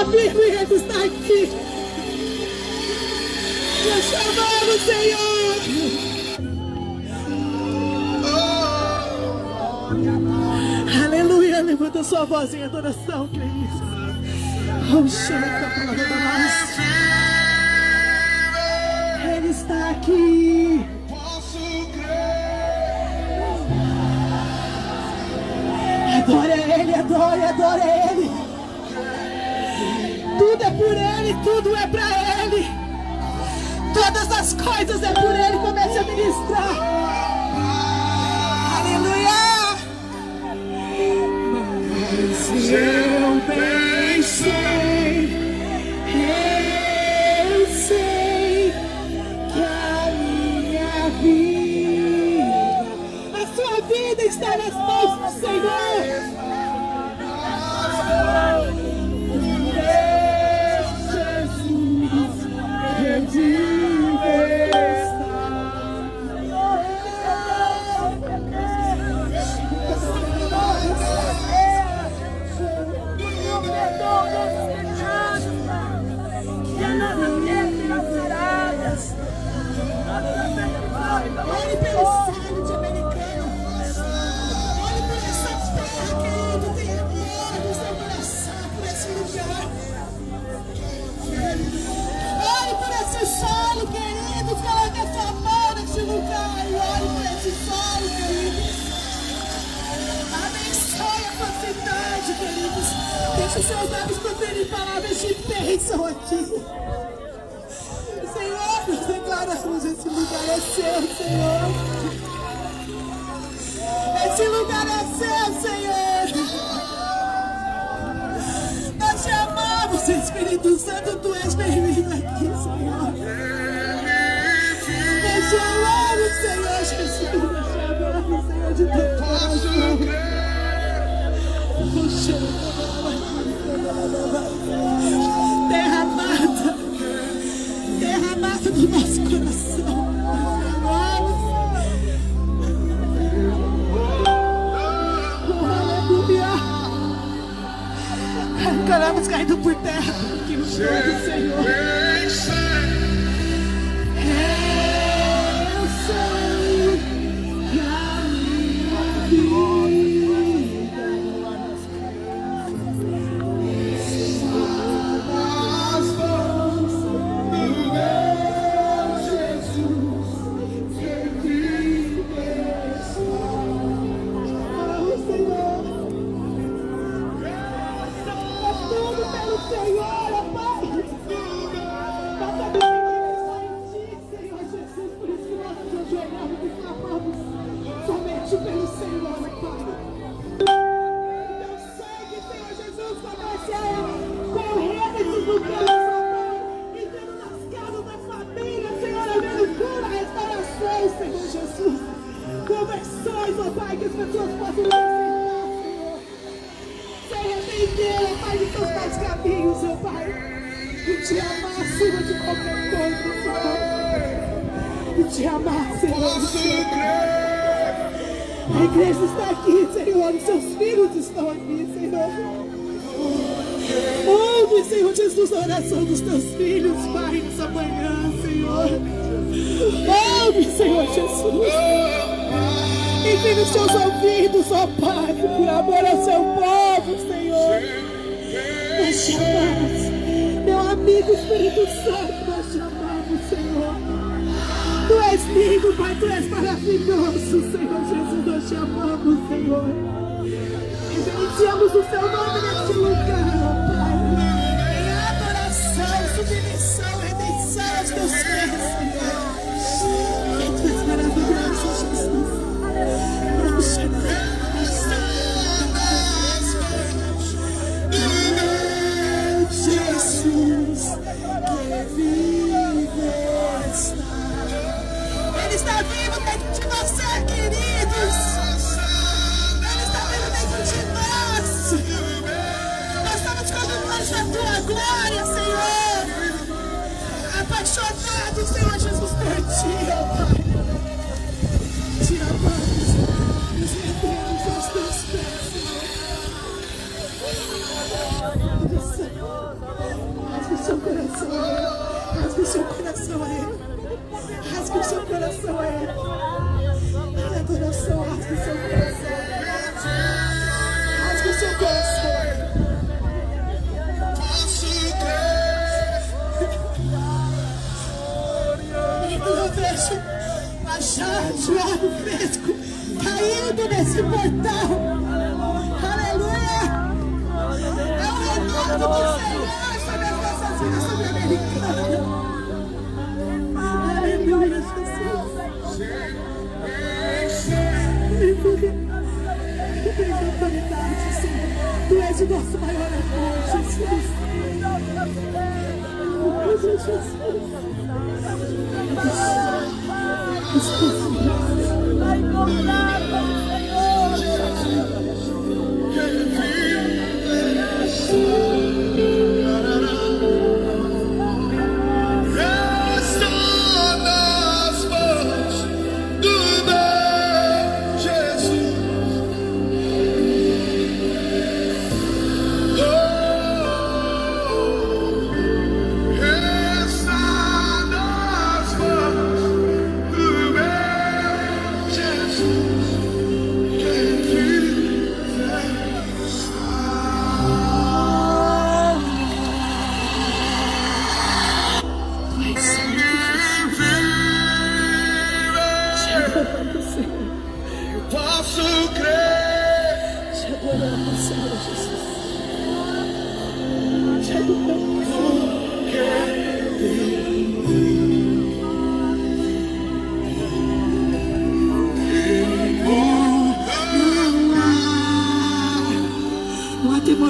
vivo e Ele está aqui. Nós chamamos, Senhor. Aleluia. Levanta sua voz em adoração, queridos. Oh, chega, palavra da mais. Ele está aqui. Adore Ele, adore Ele. Tudo é por Ele, tudo é para Ele. Todas as coisas é por Ele. Comece a ministrar. Aleluia. Mas eu bem sei que a minha vida, a sua vida está nas mãos do Senhor. Olhe pelo céu de americano. Olhe por essa terra, querido. Tenha amor no seu coração por esse lugar. Olhe por esse solo, querido. Coloque a sua mão nesse lugar. E olhe por esse solo, querido. Abençoe a sua cidade, queridos. Deixe os seus lábios proferir palavras de bênção aqui. Senhor, nós declaramos: esse lugar é seu, Senhor. Esse lugar é seu, Senhor. Nós te amamos, Espírito Santo. Tu és bem-vindo aqui, Senhor. Nós te amamos, Senhor Jesus. Nós te amamos, Senhor, de todo coração. Terra amada, terra amada do nosso coração. Aleluia. Arrancamos caindo por terra que o Senhor do Senhor. A igreja está aqui, Senhor. Os seus filhos estão aqui, Senhor. Ouve, Senhor Jesus, a oração dos teus filhos, Pai, nessa manhã, Senhor. Ouve, Senhor Jesus. Inclina os seus ouvidos, ó Pai, por amor ao seu povo, Senhor. Nós te amamos, meu amigo Espírito Santo, nós te amamos, Senhor. Tu és lindo, Pai, Tu és maravilhoso, Senhor Jesus, nós te amamos, Senhor. Reverenciamos o Seu nome neste lugar, ó Pai. Em adoração, submissão, redenção aos Teus pés, Senhor. Tu és maravilhoso, Jesus. Vamos chamar. Jesus, que vive está. Ele está vivo dentro de você, queridos. Ele está vivo dentro de nós. Nós estamos contemplando a Tua glória, Senhor. Apaixonado, Senhor Jesus, por Ti, ó Pai. Te amamos. Nos rendemos aos Teus pés, Senhor. Senhor. seu coração a Ele. Rasgue o seu coração a Ele. A adoração, rasgue o seu coração. Rasgue o seu coração a Ele. Então eu vejo a charge, o ar fresco caindo nesse portal. Aleluia! É o renovo do Senhor sobre as nossas vidas, sobre a Americana. Aleluia, Jesus. Aleluia. Tem autoridade, Senhor. Tu és o nosso maior amor, Jesus. Oh, Jesus. Vai encontrar com o Senhor.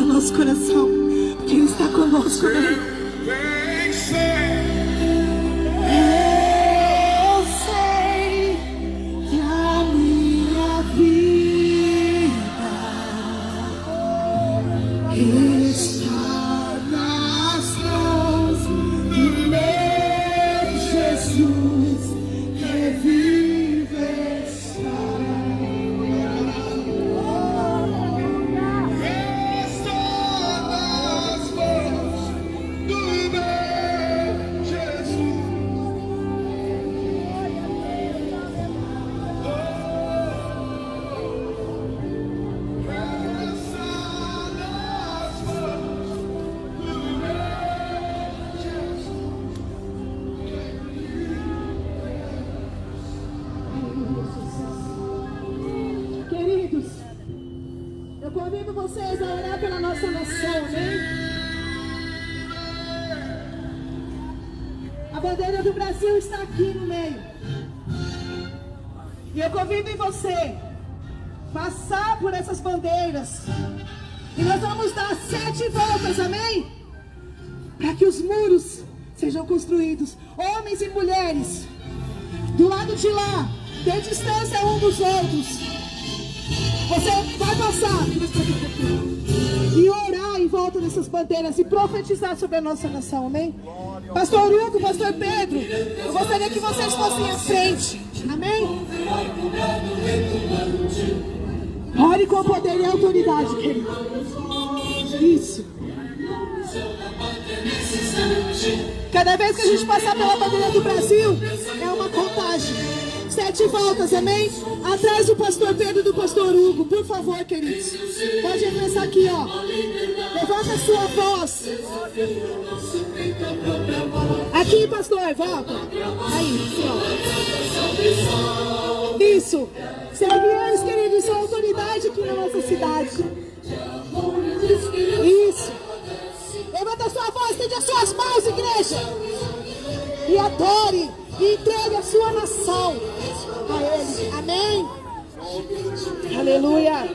Nosso coração, porque Ele está conosco, né? Eu sei que a minha vida está nas mãos do meu Jesus, que vive está. Eu convido vocês a orar pela nossa nação, amém? A bandeira do Brasil está aqui no meio. E eu convido você passar por essas bandeiras. E nós vamos dar 7 voltas, amém? Para que os muros sejam construídos. Homens e mulheres, do lado de lá, dê distância um dos outros. Você vai passar e orar em volta dessas bandeiras e profetizar sobre a nossa nação, amém? Pastor Hugo, Pastor Pedro, eu gostaria que vocês fossem à frente, amém? Ore com poder e autoridade, querido. Isso. Cada vez que a gente passar pela bandeira do Brasil, é uma contagem. 7 voltas, amém? Atrás do pastor Pedro e do pastor Hugo, por favor, queridos. Pode começar aqui, ó. Levanta a sua voz. Aqui, pastor, volta. Aí, ó. Isso. Serviços, queridos, são autoridade aqui na nossa cidade. Isso. Levanta a sua voz, estende as suas mãos, igreja. E adore. E entregue a sua nação a Ele. Amém? Aleluia.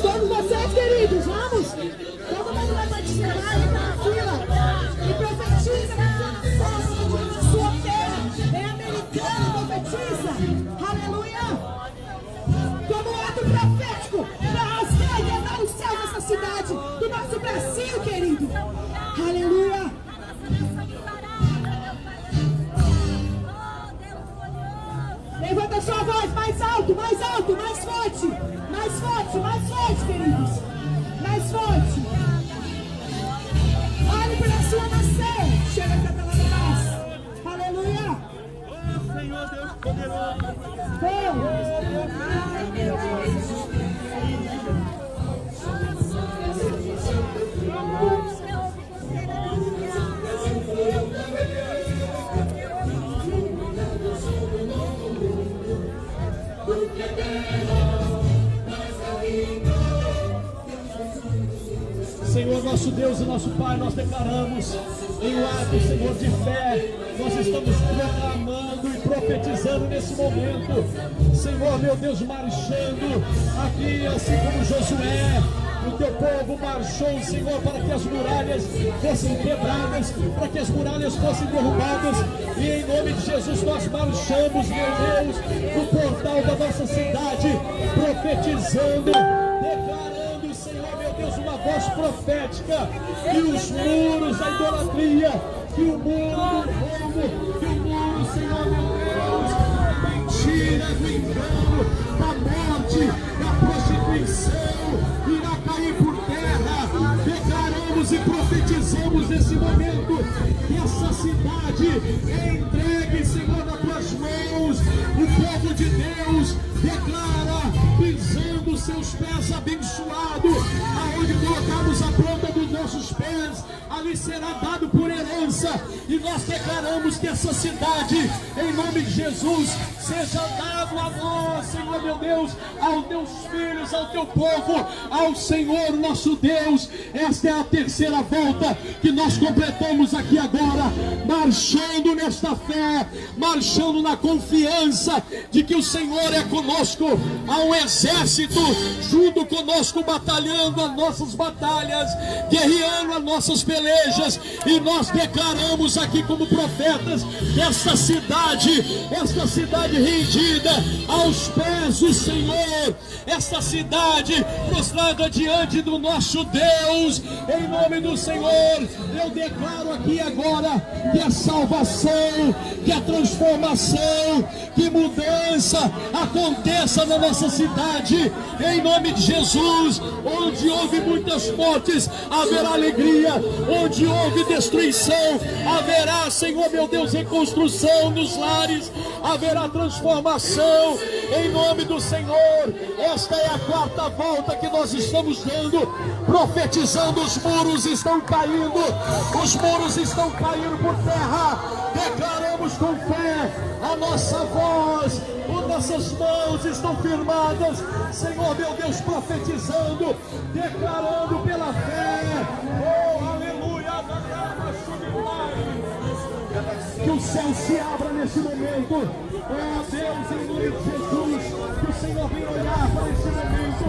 Todos vocês, queridos, vamos? Todo mundo vai participar, entra na fila e profetiza a sua fé. É americana, profetiza. Aleluia. Como ato profético para rasgar e quebrar os céus dessa cidade, do nosso Brasil, querido. Aleluia. Levanta a sua voz, mais alto, mais alto, mais forte, queridos, mais forte. Olhe pela sua nação, chega a cantar lá. Aleluia. Senhor Deus poderoso. Senhor, nosso Deus e nosso Pai, nós declaramos em um ato, Senhor, de fé, nós estamos proclamando e profetizando nesse momento, Senhor, meu Deus, marchando aqui, assim como Josué, o teu povo marchou, Senhor, para que as muralhas fossem quebradas, para que as muralhas fossem derrubadas, e em nome de Jesus nós marchamos, meu Deus, no portal da nossa cidade, profetizando, declarando, Senhor, meu Deus, uma voz profética, que os muros da idolatria, que o muro do roubo, que o muro, Senhor, meu Deus, da mentira, do engano, da morte, da prostituição, irá cair por terra. Declaramos e profetizamos nesse momento que essa cidade é entregue, Senhor, nas tuas mãos. O povo de Deus declara, pisando seus pés abençoados, aonde colocamos a planta dos nossos pés, ali será dado por herança, e nós declaramos que essa cidade, em nome de Jesus, seja dado a nós, Senhor meu Deus, aos teus filhos, ao teu povo, ao Senhor nosso Deus. Esta é a terceira volta que nós completamos aqui agora, marchando nesta fé, marchando na confiança de que o Senhor é conosco. Há um exército junto conosco, batalhando as nossas batalhas, guerreando as nossas pelejas, e nós declaramos aqui como profetas, esta cidade rendida aos pés do Senhor, esta cidade prostrada diante do nosso Deus, em nome do Senhor. Eu declaro aqui agora que a salvação, que a transformação, que mudança aconteça na nossa cidade, em nome de Jesus. Onde houve muitas mortes, haverá alegria. Onde houve destruição, haverá, Senhor meu Deus, reconstrução nos lares, haverá transformação, em nome do Senhor. Esta é a quarta volta que nós estamos dando, profetizando. Os muros estão caindo por terra. Declaramos com fé, a nossa voz, as nossas mãos estão firmadas, Senhor meu Deus, profetizando, declarando pela fé. Oh, aleluia, que o céu se abra nesse momento. Oh Deus, em nome de Jesus, que o Senhor venha olhar para esse momento.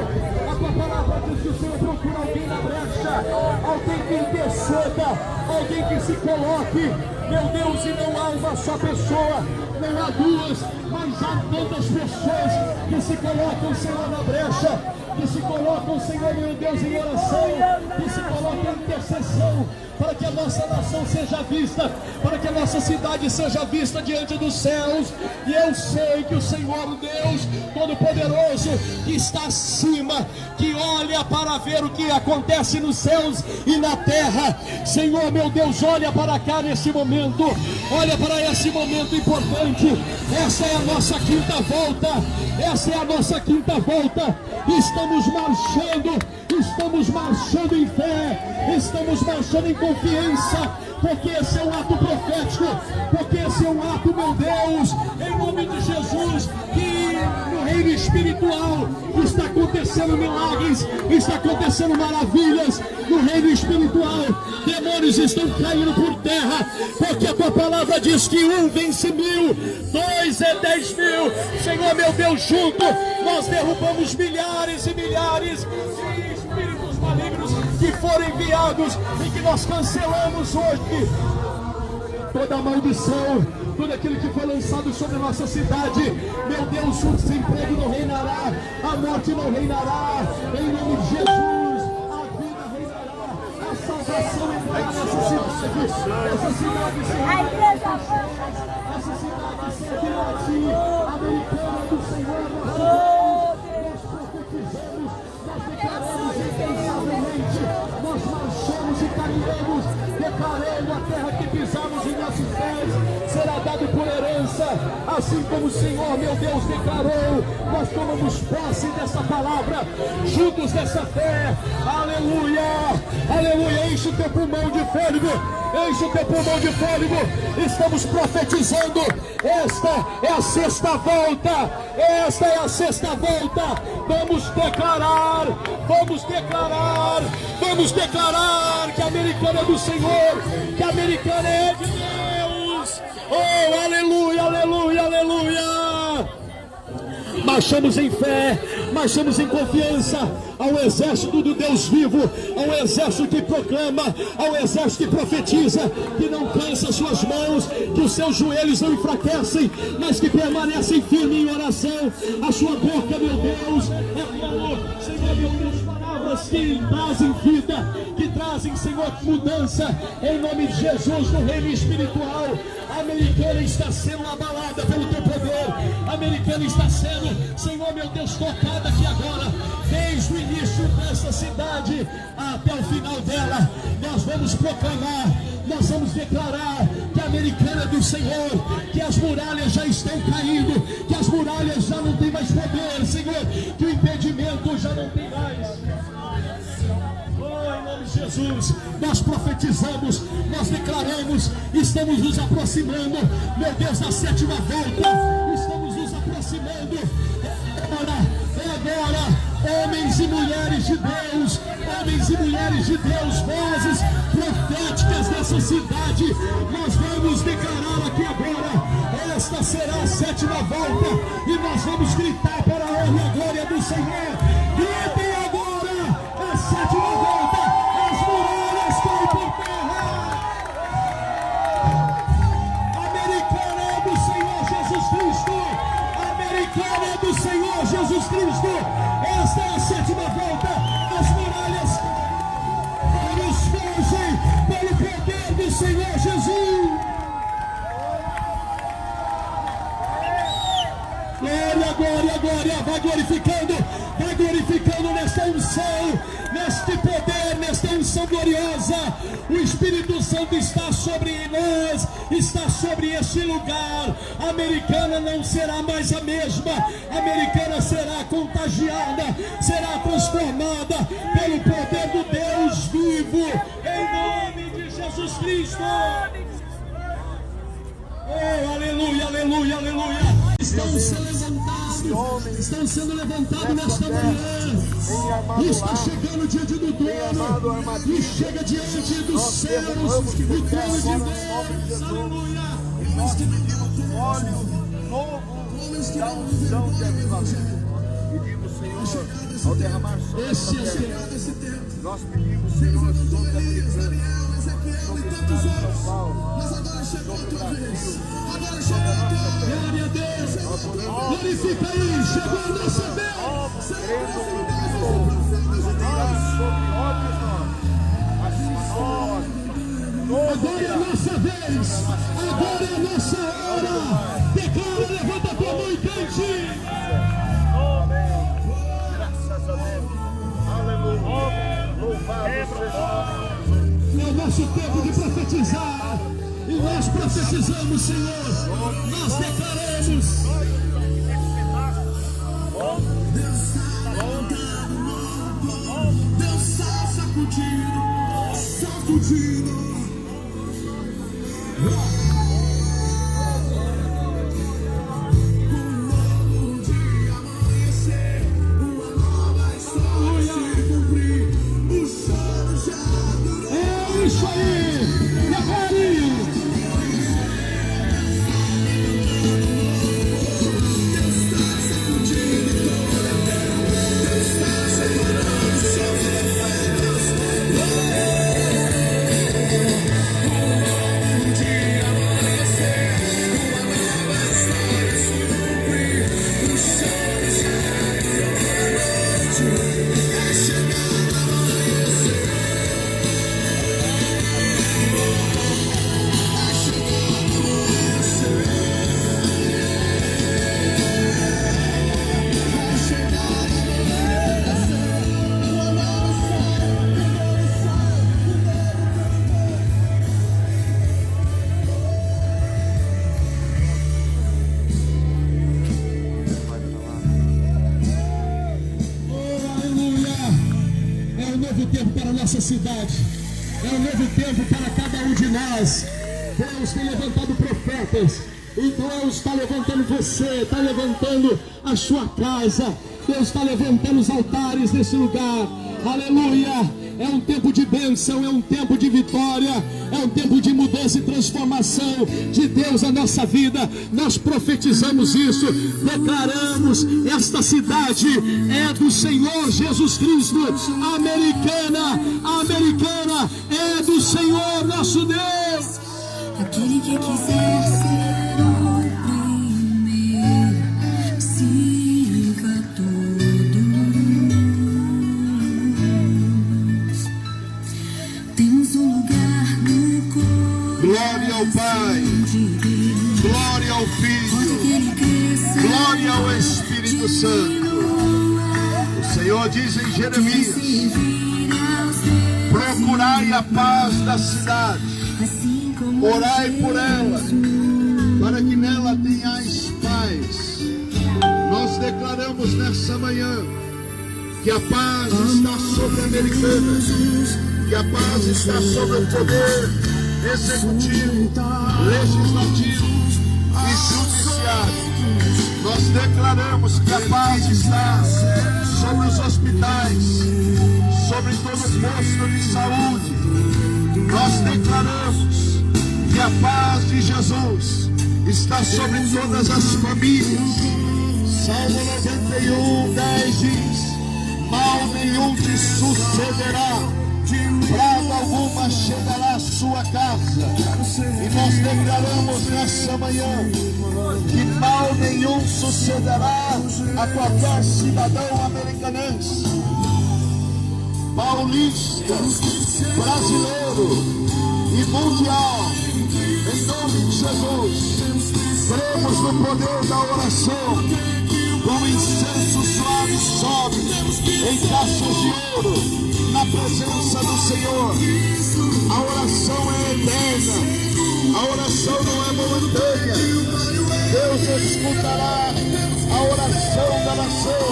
A tua palavra diz que o Senhor procura alguém na brecha, alguém que interceda, alguém que se coloque, meu Deus, e não há uma só pessoa, não há duas, mas há tantas pessoas que se colocam, Senhor, na brecha, que se colocam, Senhor, meu Deus, em oração, que se colocam em intercessão, para que a nossa nação seja vista, para que a nossa cidade seja vista diante dos céus. E eu sei que o Senhor Deus Todo-Poderoso, que está acima, que olha para ver o que acontece nos céus e na terra, Senhor meu Deus, olha para cá nesse momento, olha para esse momento importante. Essa é a nossa quinta volta, essa é a nossa quinta volta. Estamos marchando em fé, estamos marchando em confiança, porque esse é um ato profético, porque esse é um ato, meu Deus, em nome de Jesus, que no reino espiritual está acontecendo milagres, está acontecendo maravilhas no reino espiritual. Demônios estão caindo por terra, porque a tua palavra diz que 1 vence 1000, 2 é 10.000. Senhor meu Deus, junto nós derrubamos milhares e milhares de espíritos malignos que foram enviados, e que nós cancelamos hoje toda maldição, tudo aquilo que foi lançado sobre a nossa cidade. Meu Deus, o desemprego não reinará, a morte não reinará, em nome de Jesus. A vida reinará, a salvação restauração entrar nessa cidade, Senhor. A igreja Essa cidade servirá a Ti, americana do Senhor. Nós profetizamos, nós declaramos incansavelmente, nós marchamos e caminhamos, declarando a terra que pisamos em nossos pés será dado por herança, assim como o Senhor, meu Deus, declarou. Nós tomamos posse dessa palavra, juntos dessa fé. Aleluia, aleluia. Enche o teu pulmão de fôlego, enche o teu pulmão de fôlego. Estamos profetizando. Esta é a sexta volta, esta é a sexta volta. Vamos declarar, vamos declarar, vamos declarar que a Americana é do Senhor, que a Americana é de Deus. Oh, aleluia, aleluia, aleluia. Marchamos em fé, marchamos em confiança ao exército do Deus vivo, ao exército que proclama, ao exército que profetiza, que não cansa suas mãos, que os seus joelhos não enfraquecem, mas que permanecem firmes em oração. A sua boca, meu Deus, é como, Senhor, meu Deus, palavras que trazem vida, que trazem, Senhor, mudança, em nome de Jesus, no reino espiritual. A Americana está sendo abalada pelo teu poder, a Americana está sendo, Senhor, meu Deus, tocada aqui agora, desde o início dessa cidade até o final dela. Nós vamos proclamar, nós vamos declarar que a Americana é do Senhor, que as muralhas já estão caindo, que as muralhas já não têm mais poder, Senhor, que o impedimento já não tem mais. Em nome de Jesus, nós profetizamos, nós declaramos, estamos nos aproximando, meu Deus, da sétima volta, estamos nos aproximando. É agora, homens e mulheres de Deus, homens e mulheres de Deus, vozes proféticas dessa cidade, nós vamos declarar aqui agora, esta será a sétima volta, e nós vamos gritar para a honra e a glória do Senhor. Gritem agora, a sétima volta, as muralhas caem por terra. Americana é do Senhor Jesus Cristo, Americana é do Senhor Jesus Cristo. Esta é a sétima volta, as muralhas nos fogem pelo poder do Senhor Jesus. Glória, glória, glória, vai glorificando nesta unção, neste poder, nesta unção gloriosa. O Espírito Santo está sobre nós, está sobre este lugar. A Americana não será mais a mesma, a Americana será contagiada, será transformada pelo poder do Deus vivo, em nome de Jesus Cristo. Oh, aleluia, aleluia, aleluia. Estão sendo levantados nesta manhã. Está chegando diante do trono, e chega diante dos céus, o trono de Deus. Aleluia. Nós pedimos óleo novo da unção de avivamento. Pedimos, Senhor, ao derramar sobre essa terra, nós pedimos, Senhor, sobre a Americana, sobre o estado de São Paulo, sobre o Brasil, sobre a nossa terra. Glória a Deus. Glorifica aí, chegou a nossa vez. Crendo que o Senhor virá sobre obras nós, assim nós, Agora é a nossa vez, agora é a nossa hora. Declara, levanta a tua mão e cante. Amém. Graças a Deus. Aleluia. Louvado seja. É o nosso tempo de profetizar. E nós profetizamos, Senhor. Nós declaramos. Deus está sacudindo, sacudindo. Um novo dia amanhecer, uma nova história se cumprir. O choro já durou. É isso aí. Declare. novo tempo para a nossa cidade. É um novo tempo para cada um de nós. Deus tem levantado profetas. E Deus está levantando você, está levantando a sua casa. Deus está levantando os altares nesse lugar. Aleluia! É um tempo de bênção, é um tempo de vitória, é um tempo de mudança e transformação de Deus na nossa vida. Nós profetizamos isso, declaramos: esta cidade é do Senhor Jesus Cristo. Americana é do Senhor nosso Deus. Aquele que quiser ser o primeiro, sirva todos. Temos um lugar no coração. Glória ao Pai, glória ao Filho, glória ao Espírito Santo. O Senhor diz em Jeremias: procurai a paz da cidade, orai por ela, para que nela tenhais paz. Nós declaramos nessa manhã que a paz está sobre a Americana, que a paz está sobre o poder executivo, legislativo e judiciário. Nós declaramos que a paz está sobre os hospitais, sobre todo o posto de saúde. Nós declaramos que a paz de Jesus está sobre todas as famílias. Salmo 91, 10 diz: mal nenhum te sucederá, praga alguma chegará à sua casa. E nós declaramos nessa manhã que mal nenhum sucederá a qualquer cidadão americanense, paulista, brasileiro e mundial. Em nome de Jesus, cremos no poder da oração. Com incenso suave sobe em taças de ouro na presença do Senhor. A oração é eterna, a oração não é momentânea. Deus escutará a oração da nação,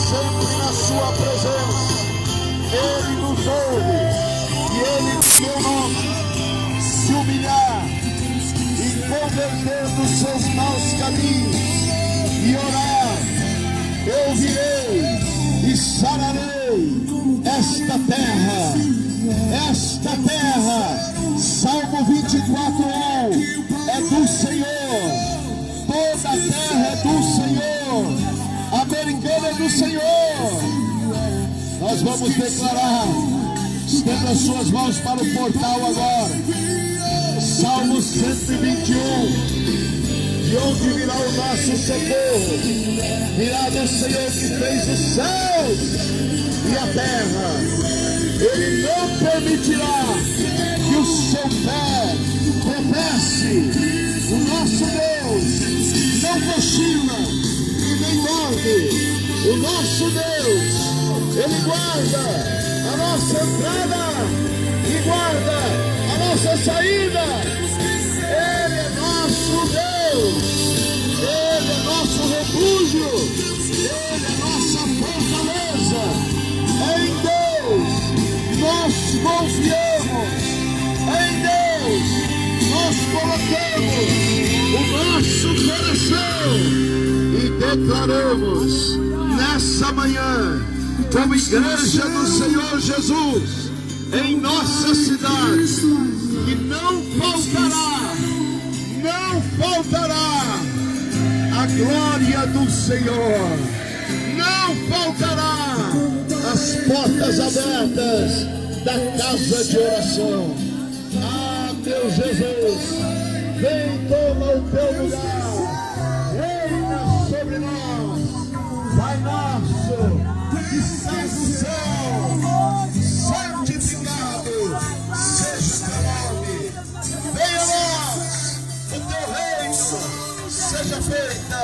sempre na sua presença. Ele nos ouve e Ele, no seu nome, se humilhar e converter dos seus maus caminhos e orar, eu virei e sararei esta terra. Salmo 24, é do Senhor. Toda a terra é do Senhor. Americana é do Senhor. Nós vamos declarar. Estenda as suas mãos para o portal agora. Salmo 121. De onde virá o nosso socorro? Virá do Senhor que fez os céus e a terra. Ele não permitirá que o seu pé tropece. O nosso Deus não cochila e nem dorme. O nosso Deus, Ele guarda a nossa entrada e guarda a nossa saída. Ele é nosso Deus, Ele é nosso refúgio, Ele é nossa fortaleza. Em Deus nós confiamos, em Deus nós colocamos o nosso coração e declaramos nessa manhã, como igreja do Senhor Jesus, em nossa cidade, que não faltará a glória do Senhor, não faltará as portas abertas da casa de oração. Ah, meu Jesus, vem, toma o teu lugar, reina sobre nós, Pai nosso que estás no céu, santificado seja o teu nome. Venha a nós o teu reino, seja feita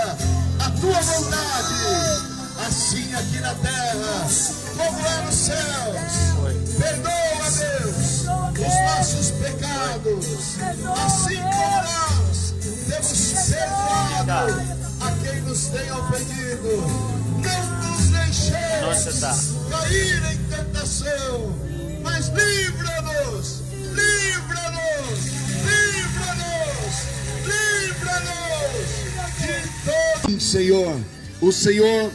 a tua vontade, assim aqui na terra como lá nos céus. Perdoa, Deus, os nossos pecados, assim como nós temos perdoado a quem nos tem ofendido. Não nos deixeis cair em tentação. tentação, mas livra-nos, livra-nos, livra-nos, livra-nos de todo. Senhor, o Senhor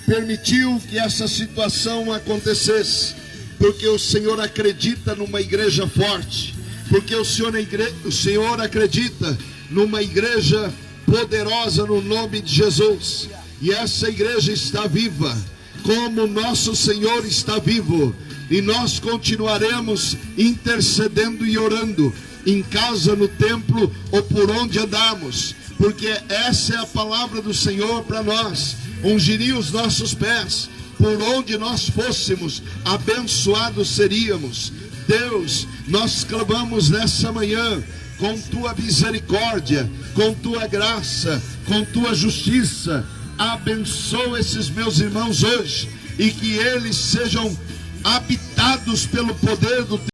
permitiu que essa situação acontecesse, porque o Senhor acredita numa igreja forte, porque o Senhor acredita numa igreja poderosa no nome de Jesus, e essa igreja está viva, como nosso Senhor está vivo, e nós continuaremos intercedendo e orando, em casa, no templo ou por onde andarmos, porque essa é a palavra do Senhor para nós. Ungiria os nossos pés, por onde nós fôssemos, abençoados seríamos. Deus, nós clamamos nessa manhã, com tua misericórdia, com tua graça, com tua justiça, abençoa esses meus irmãos hoje, e que eles sejam habitados pelo poder do